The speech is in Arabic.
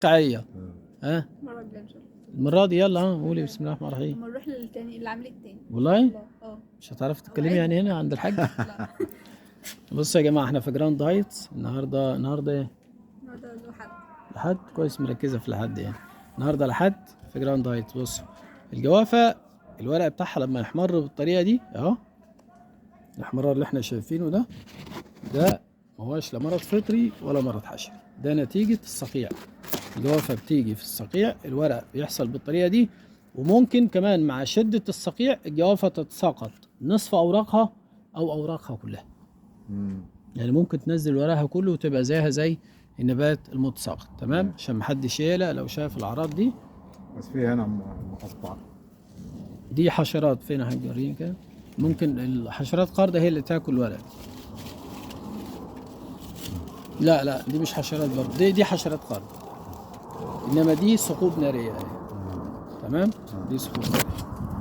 واقعية. ها المرة الجاية إن شاء الله. المرة دي يلا، قولي بسم الله الرحمن الرحيم. لما نروح للتاني اللي عامل التاني. والله اه. مش هتعرفي تتكلمي يعني هنا عند الحاج. بصوا يا جماعة احنا في جراند دايت النهارده ايه؟ النهارده لحد. لحد كويس، مركزة في لحد يعني. النهارده لحد في جراند دايت. بصوا الجوافة الورق بتاعها لما يحمر بالطريقة دي اهو، الاحمرار اللي احنا شايفينه ده ما هوش لا مرض فطري ولا مرض حشري، ده نتيجة الصقيع. الجوافة بتيجي في الصقيع، الورق بيحصل بالطريقة دي، وممكن كمان مع شدة الصقيع الجوافة تتساقط نصف أوراقها أو أوراقها كلها. يعني ممكن تنزل ورقها كله وتبقى زيها زي النبات المتساقط. تمام، عشان محدش يقلق لو شاف الأعراض دي. بس في هنا مقطع. دي حشرات فين يا حاج؟ وريني كده. ممكن الحشرات قاردة هي اللي تاكل الورق. لا دي مش حشرات برضه، دي حشرات قاردة، انما دي ثقوب ناريه اهي. تمام، دي ثقوب ناريه.